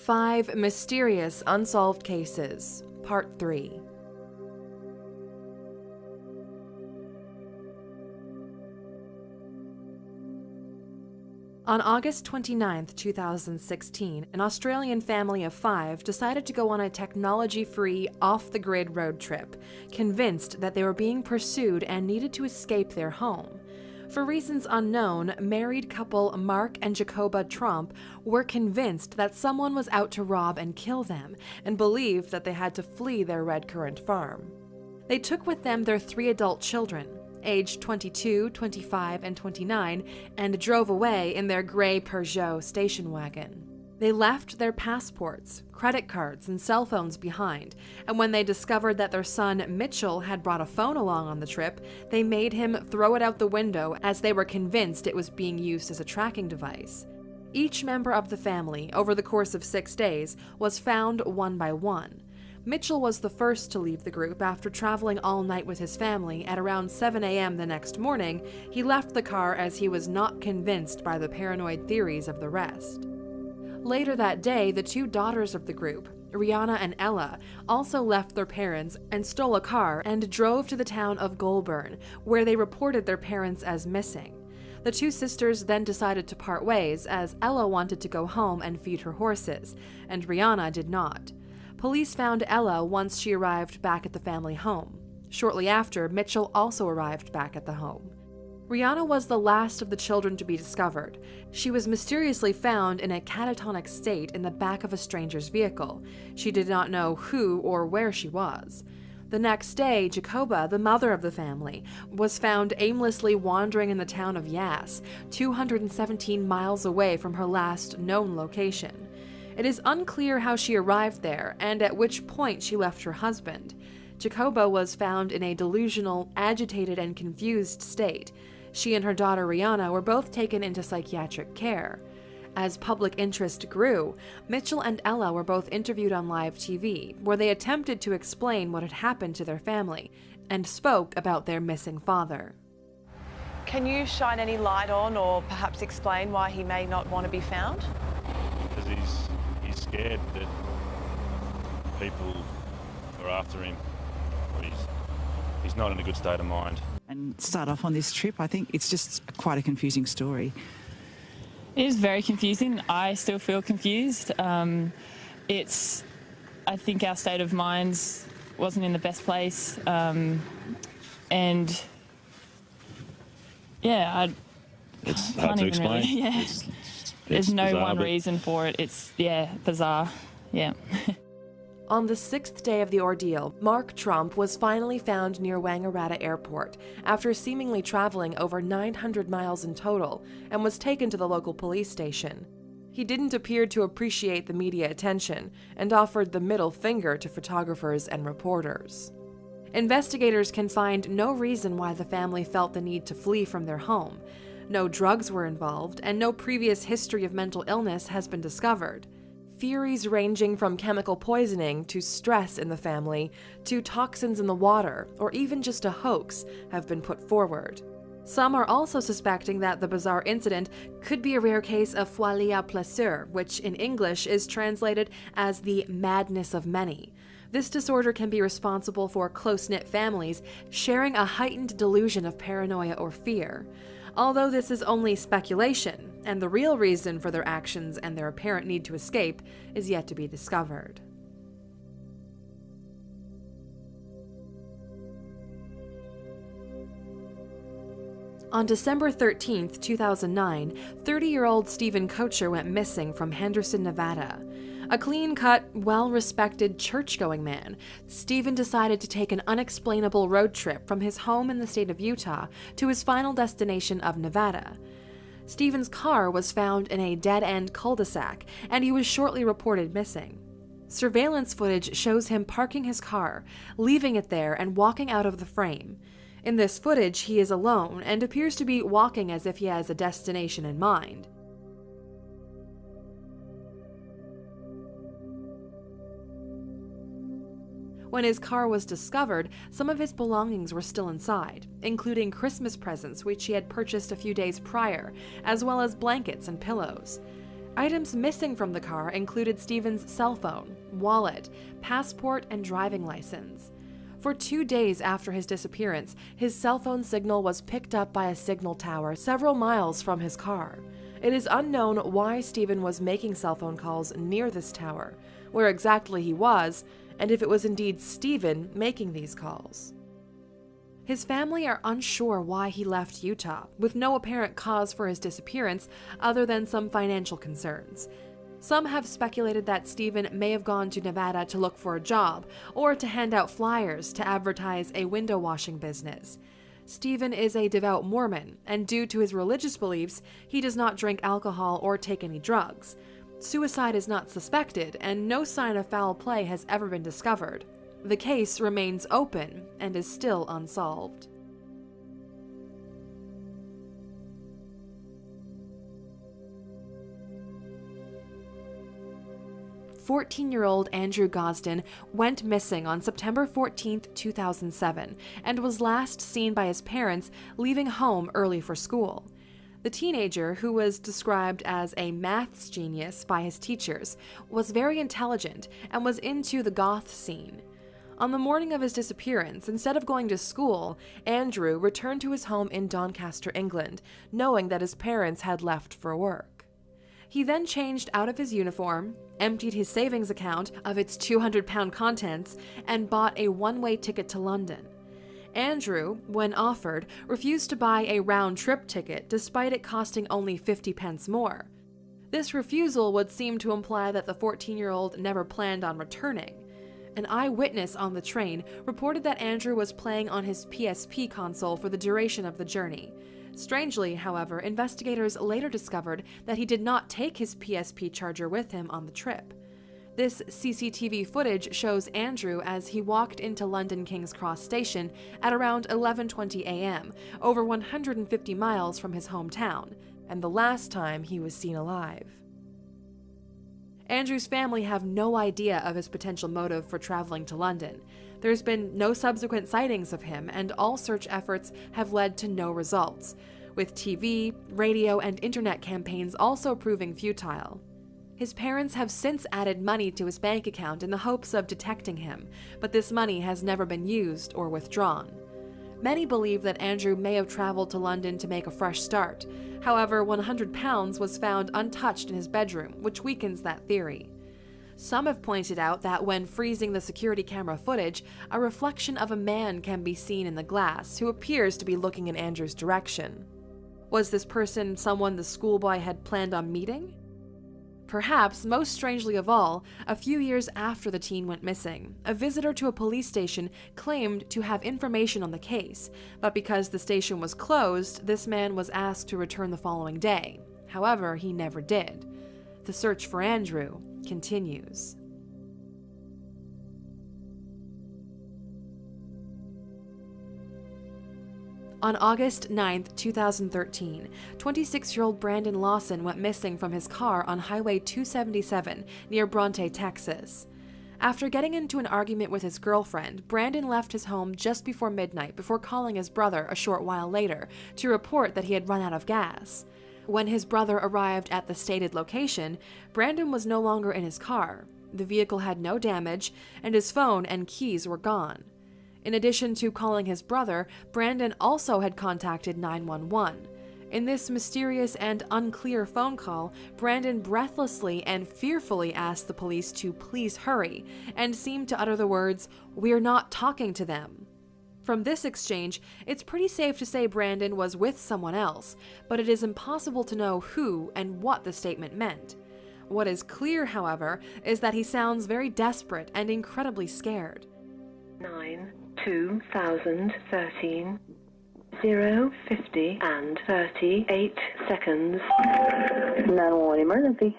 5 Mysterious Unsolved Cases, Part 3. On August 29, 2016, an Australian family of 5 decided to go on a technology-free, off-the-grid road trip, convinced that they were being pursued and needed to escape their home. For reasons unknown, married couple Mark and Jacoba Trump were convinced that someone was out to rob and kill them, and believed that they had to flee their Red Currant farm. They took with them their 3 adult children, aged 22, 25, and 29, and drove away in their gray Peugeot station wagon. They left their passports, credit cards, and cell phones behind, and when they discovered that their son Mitchell had brought a phone along on the trip, they made him throw it out the window as they were convinced it was being used as a tracking device. Each member of the family, over the course of 6 days, was found one by one. Mitchell was the first to leave the group after traveling all night with his family. At around 7 a.m. the next morning, he left the car as he was not convinced by the paranoid theories of the rest. Later that day, the 2 daughters of the group, Rihanna and Ella, also left their parents and stole a car and drove to the town of Goulburn, where they reported their parents as missing. The 2 sisters then decided to part ways, as Ella wanted to go home and feed her horses, and Rihanna did not. Police found Ella once she arrived back at the family home. Shortly after, Mitchell also arrived back at the home. Rihanna was the last of the children to be discovered. She was mysteriously found in a catatonic state in the back of a stranger's vehicle. She did not know who or where she was. The next day, Jacoba, the mother of the family, was found aimlessly wandering in the town of Yass, 217 miles away from her last known location. It is unclear how she arrived there and at which point she left her husband. Jacoba was found in a delusional, agitated, and confused state. She and her daughter Rihanna were both taken into psychiatric care. As public interest grew, Mitchell and Ella were both interviewed on live TV, where they attempted to explain what had happened to their family and spoke about their missing father. Can you shine any light on or perhaps explain why he may not want to be found? Because he's scared that people are after him. He's not in a good state of mind. And start off on this trip, I think it's just quite a confusing story. It is very confusing. I still feel confused. I think our state of minds wasn't in the best place. And yeah, it's hard to explain. Really, yeah. There's no bizarre, one reason for it. It's, bizarre. Yeah. On the 6th day of the ordeal, Mark Trump was finally found near Wangaratta Airport after seemingly traveling over 900 miles in total and was taken to the local police station. He didn't appear to appreciate the media attention and offered the middle finger to photographers and reporters. Investigators can find no reason why the family felt the need to flee from their home. No drugs were involved, and no previous history of mental illness has been discovered. Theories ranging from chemical poisoning to stress in the family to toxins in the water or even just a hoax have been put forward. Some are also suspecting that the bizarre incident could be a rare case of folie à plaisir, which in English is translated as the madness of many. This disorder can be responsible for close-knit families sharing a heightened delusion of paranoia or fear. Although this is only speculation, and the real reason for their actions and their apparent need to escape is yet to be discovered. On December 13, 2009, 30-year-old Stephen Kocher went missing from Henderson, Nevada. A clean-cut, well-respected, church-going man, Stephen decided to take an unexplainable road trip from his home in the state of Utah to his final destination of Nevada. Stephen's car was found in a dead-end cul-de-sac, and he was shortly reported missing. Surveillance footage shows him parking his car, leaving it there, and walking out of the frame. In this footage, he is alone and appears to be walking as if he has a destination in mind. When his car was discovered, some of his belongings were still inside, including Christmas presents which he had purchased a few days prior, as well as blankets and pillows. Items missing from the car included Stephen's cell phone, wallet, passport, and driving license. For 2 days after his disappearance, his cell phone signal was picked up by a signal tower several miles from his car. It is unknown why Stephen was making cell phone calls near this tower, where exactly he was, and if it was indeed Stephen making these calls. His family are unsure why he left Utah, with no apparent cause for his disappearance other than some financial concerns. Some have speculated that Stephen may have gone to Nevada to look for a job, or to hand out flyers to advertise a window washing business. Stephen is a devout Mormon, and due to his religious beliefs, he does not drink alcohol or take any drugs. Suicide is not suspected, and no sign of foul play has ever been discovered. The case remains open and is still unsolved. "14-year-old Andrew Gosden went missing on September 14, 2007, and was last seen by his parents leaving home early for school. The teenager, who was described as a maths genius by his teachers, was very intelligent and was into the goth scene. On the morning of his disappearance, instead of going to school, Andrew returned to his home in Doncaster, England, knowing that his parents had left for work. He then changed out of his uniform, emptied his savings account of its £200 contents, and bought a one-way ticket to London. Andrew, when offered, refused to buy a round-trip ticket despite it costing only 50 pence more. This refusal would seem to imply that the 14-year-old never planned on returning. An eyewitness on the train reported that Andrew was playing on his PSP console for the duration of the journey. Strangely, however, investigators later discovered that he did not take his PSP charger with him on the trip. This CCTV footage shows Andrew as he walked into London King's Cross station at around 11:20 a.m., over 150 miles from his hometown, and the last time he was seen alive. Andrew's family have no idea of his potential motive for traveling to London. There's been no subsequent sightings of him, and all search efforts have led to no results, with TV, radio, and internet campaigns also proving futile. His parents have since added money to his bank account in the hopes of detecting him, but this money has never been used or withdrawn. Many believe that Andrew may have traveled to London to make a fresh start. However, £100 was found untouched in his bedroom, which weakens that theory. Some have pointed out that when freezing the security camera footage, a reflection of a man can be seen in the glass who appears to be looking in Andrew's direction. Was this person someone the schoolboy had planned on meeting? Perhaps, most strangely of all, a few years after the teen went missing, a visitor to a police station claimed to have information on the case, but because the station was closed, this man was asked to return the following day. However, he never did. The search for Andrew continues. On August 9, 2013, 26-year-old Brandon Lawson went missing from his car on Highway 277 near Bronte, Texas. After getting into an argument with his girlfriend, Brandon left his home just before midnight before calling his brother a short while later to report that he had run out of gas. When his brother arrived at the stated location, Brandon was no longer in his car. The vehicle had no damage, and his phone and keys were gone. In addition to calling his brother, Brandon also had contacted 911. In this mysterious and unclear phone call, Brandon breathlessly and fearfully asked the police to please hurry, and seemed to utter the words, "We're not talking to them." From this exchange, it's pretty safe to say Brandon was with someone else, but it is impossible to know who and what the statement meant. What is clear, however, is that he sounds very desperate and incredibly scared. 9/2013 0:50 and 38 seconds. 911 emergency.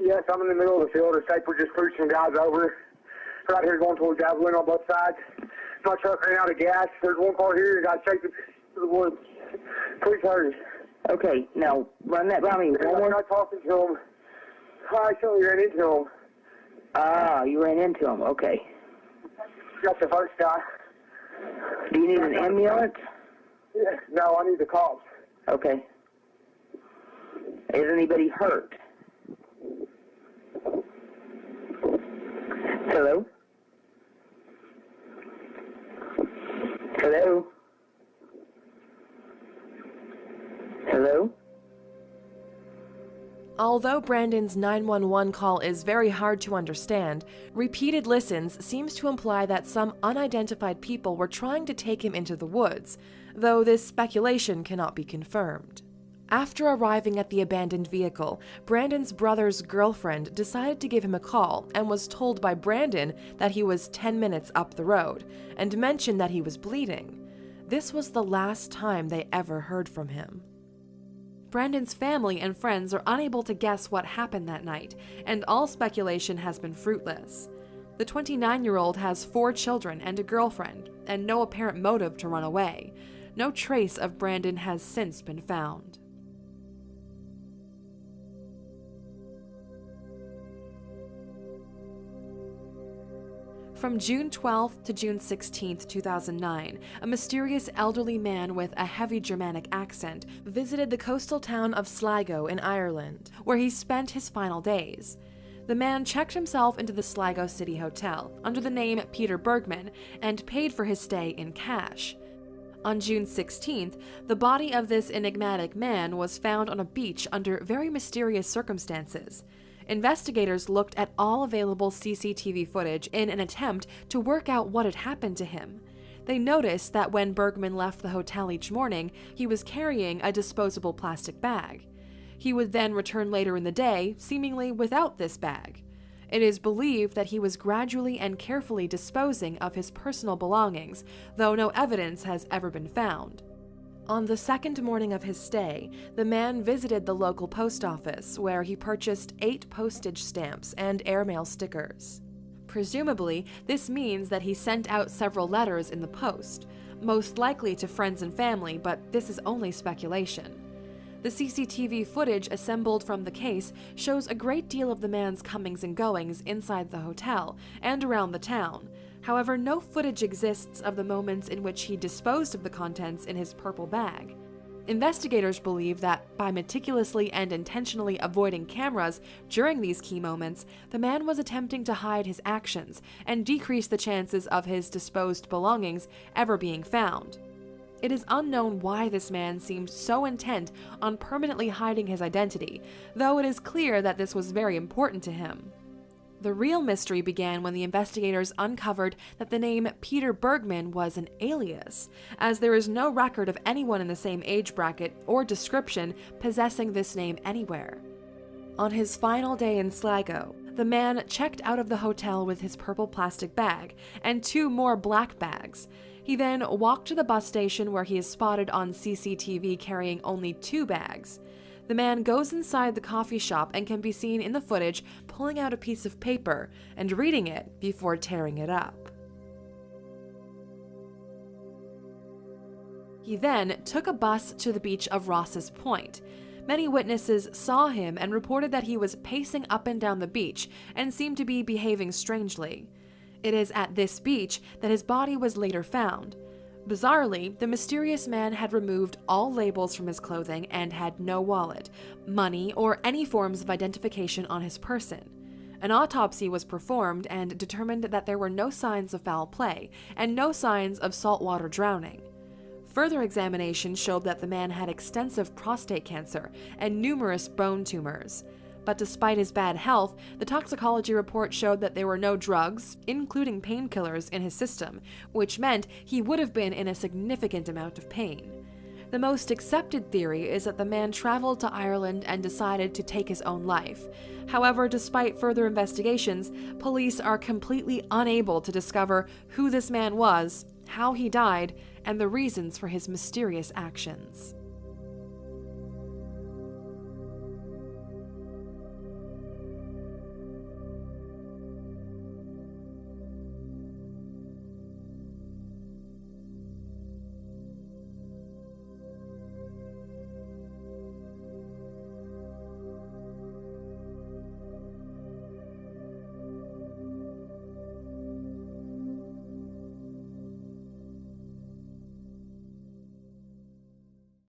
Yes, I'm in the middle of the field. We're just pushed some guys over. Right here going towards Javelin on both sides. My truck ran out of gas. There's one car here. You got to take it to the woods. Please hurry. Okay, now run that by me. I'm not talking to him. I actually ran into him. Ah, you ran into him. Okay. Got the first guy. Do you need an ambulance? Yeah, no, I need the cops. Okay. Is anybody hurt? Hello? Hello? Hello? Although Brandon's 911 call is very hard to understand, repeated listens seems to imply that some unidentified people were trying to take him into the woods, though this speculation cannot be confirmed. After arriving at the abandoned vehicle, Brandon's brother's girlfriend decided to give him a call and was told by Brandon that he was 10 minutes up the road, and mentioned that he was bleeding. This was the last time they ever heard from him. Brandon's family and friends are unable to guess what happened that night, and all speculation has been fruitless. The 29-year-old has 4 children and a girlfriend, and no apparent motive to run away. No trace of Brandon has since been found. From June 12th to June 16th, 2009, a mysterious elderly man with a heavy Germanic accent visited the coastal town of Sligo in Ireland, where he spent his final days. The man checked himself into the Sligo City Hotel under the name Peter Bergman and paid for his stay in cash. On June 16th, the body of this enigmatic man was found on a beach under very mysterious circumstances. Investigators looked at all available CCTV footage in an attempt to work out what had happened to him. They noticed that when Bergman left the hotel each morning, he was carrying a disposable plastic bag. He would then return later in the day, seemingly without this bag. It is believed that he was gradually and carefully disposing of his personal belongings, though no evidence has ever been found. On the second morning of his stay, the man visited the local post office, where he purchased 8 postage stamps and airmail stickers. Presumably, this means that he sent out several letters in the post, most likely to friends and family, but this is only speculation. The CCTV footage assembled from the case shows a great deal of the man's comings and goings inside the hotel and around the town. However, no footage exists of the moments in which he disposed of the contents in his purple bag. Investigators believe that by meticulously and intentionally avoiding cameras during these key moments, the man was attempting to hide his actions and decrease the chances of his disposed belongings ever being found. It is unknown why this man seemed so intent on permanently hiding his identity, though it is clear that this was very important to him. The real mystery began when the investigators uncovered that the name Peter Bergman was an alias, as there is no record of anyone in the same age bracket or description possessing this name anywhere. On his final day in Sligo, the man checked out of the hotel with his purple plastic bag and 2 more black bags. He then walked to the bus station, where he is spotted on CCTV carrying only 2 bags. The man goes inside the coffee shop and can be seen in the footage pulling out a piece of paper and reading it before tearing it up. He then took a bus to the beach of Ross's Point. Many witnesses saw him and reported that he was pacing up and down the beach and seemed to be behaving strangely. It is at this beach that his body was later found. Bizarrely, the mysterious man had removed all labels from his clothing and had no wallet, money, or any forms of identification on his person. An autopsy was performed and determined that there were no signs of foul play and no signs of saltwater drowning. Further examination showed that the man had extensive prostate cancer and numerous bone tumors. But despite his bad health, the toxicology report showed that there were no drugs, including painkillers, in his system, which meant he would have been in a significant amount of pain. The most accepted theory is that the man traveled to Ireland and decided to take his own life. However, despite further investigations, police are completely unable to discover who this man was, how he died, and the reasons for his mysterious actions.